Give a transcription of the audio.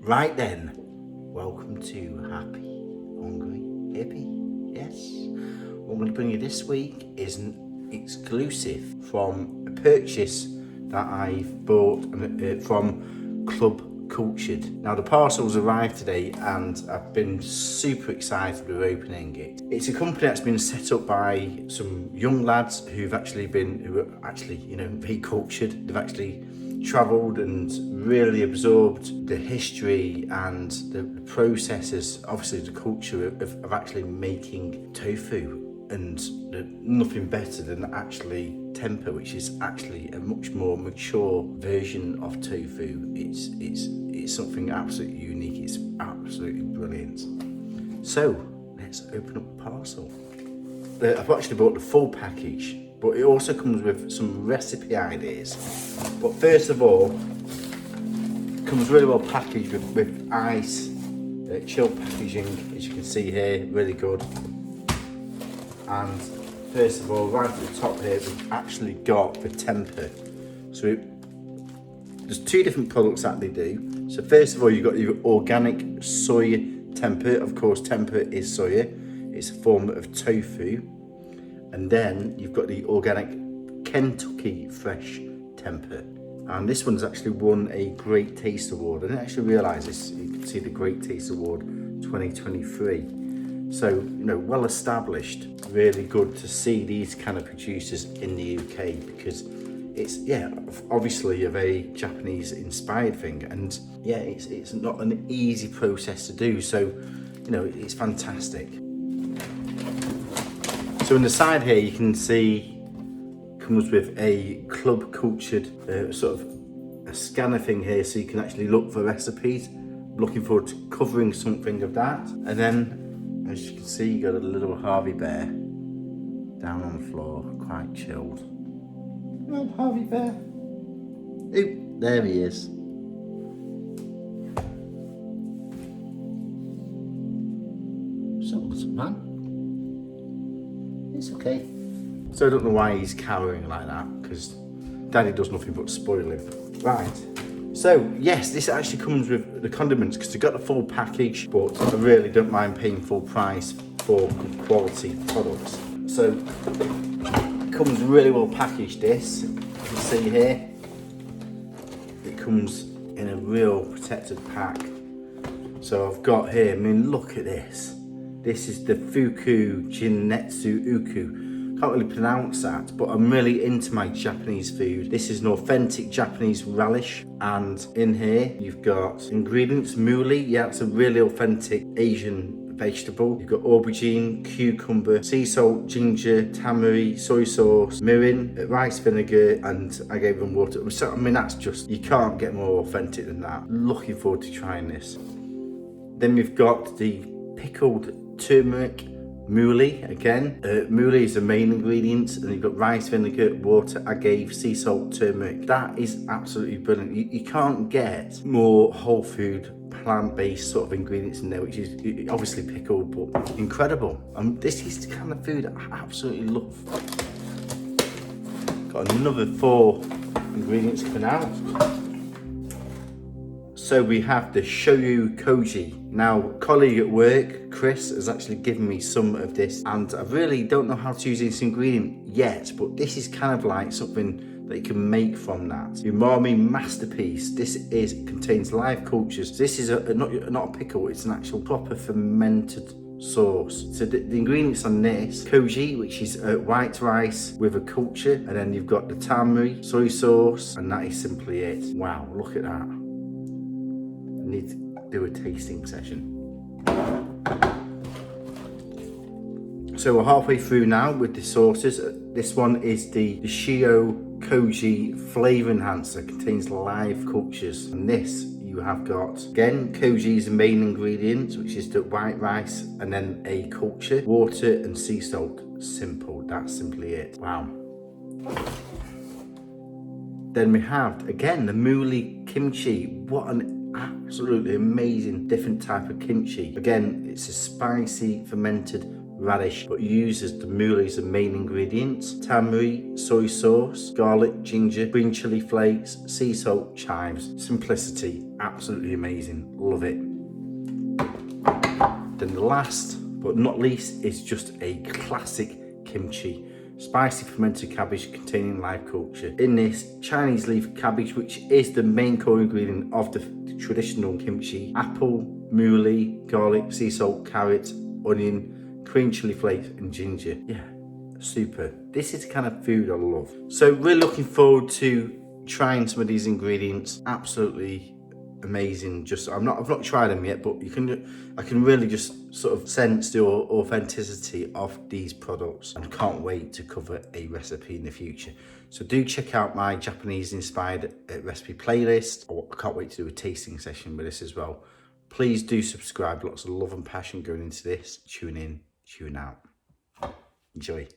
Right then, welcome to Happy, Hungry, Hippie. Yes, what I'm going to bring you this week is an exclusive from a purchase that I've bought from Club Cultured. Now the parcel's arrived today and I've been super excited with opening it. It's a company that's been set up by some young lads who are actually very cultured. They've actually travelled and really absorbed the history and the processes, obviously the culture of actually making tofu, and nothing better than actually tempeh, which is actually a much more mature version of tofu. It's something absolutely unique. It's absolutely brilliant. So let's open up the parcel. I've actually bought the full package, but it also comes with some recipe ideas. But first of all, it comes really well packaged with ice, chilled packaging, as you can see here, really good. And first of all, right at the top here, we've actually got the tempeh. So there's two different products that they do. So first of all, you've got your organic soy tempeh. Of course, tempeh is soya. It's a form of tofu. And then you've got the organic Kentucky fresh tempeh. And this one's actually won a Great Taste Award. I didn't actually realise this. You can see the Great Taste Award 2023. So, well established. Really good to see these kind of producers in the UK, because it's, obviously a very Japanese inspired thing. And it's not an easy process to do. So, it's fantastic. So on the side here, you can see comes with a Club Cultured sort of a scanner thing here, so you can actually look for recipes. Looking forward to covering something of that. And then, as you can see, you got a little Harvey bear down on the floor, quite chilled. Well, Harvey bear. Oop, there he is. Something, man. It's okay. So I don't know why he's cowering like that, because Daddy does nothing but spoil him. Right. So yes, this actually comes with the condiments, because they've got the full package, but I really don't mind paying full price for good quality products. So it comes really well packaged, this. You can see here, it comes in a real protected pack. So I've got here, look at this. This is the Fuku Jinnetsu Uku. Can't really pronounce that, but I'm really into my Japanese food. This is an authentic Japanese relish. And in here, you've got ingredients, mooli. Yeah, it's a really authentic Asian vegetable. You've got aubergine, cucumber, sea salt, ginger, tamari, soy sauce, mirin, rice vinegar, and I gave them water. So, that's just, you can't get more authentic than that. Looking forward to trying this. Then we've got the pickled turmeric mooli again. Mooli is the main ingredient, and you've got rice vinegar, water, agave, sea salt, turmeric. That is absolutely brilliant. You can't get more whole food, plant-based sort of ingredients in there, which is obviously pickled, but incredible. This is the kind of food I absolutely love. Got another 4 ingredients coming out. So we have the shoyu koji. Now, a colleague at work, Chris, has actually given me some of this, and I really don't know how to use this ingredient yet, but this is kind of like something that you can make from that. Umami masterpiece. This contains live cultures. This is not a pickle, it's an actual proper fermented sauce. So the ingredients on this, koji, which is white rice with a culture, and then you've got the tamari, soy sauce, and that is simply it. Wow, look at that. I need to do a tasting session. So we're halfway through now with the sauces. This one is the Shio Koji Flavour Enhancer. Contains live cultures. And this you have got, again, koji is the main ingredient, which is the white rice and then a culture, water and sea salt. Simple, that's simply it. Wow. Then we have, again, the mooli kimchi. What an absolutely amazing different type of kimchi. Again, it's a spicy fermented radish, but uses the mooli as the main ingredients. Tamari, soy sauce, garlic, ginger, green chili flakes, sea salt, chives. Simplicity. Absolutely amazing, love it. Then the last but not least is just a classic kimchi. Spicy fermented cabbage containing live culture. In this, Chinese leaf cabbage, which is the main core ingredient of the traditional kimchi. Apple, mooli, garlic, sea salt, carrot, onion, green chili flakes and ginger. Yeah, super. This is the kind of food I love. So really looking forward to trying some of these ingredients. Absolutely amazing. Just I've not tried them yet, but I can really just sort of sense the authenticity of these products, and can't wait to cover a recipe in the future. So do check out my Japanese inspired recipe playlist, or I can't wait to do a tasting session with this as well. Please do subscribe. Lots of love and passion going into this. Tune in, tune out. Enjoy.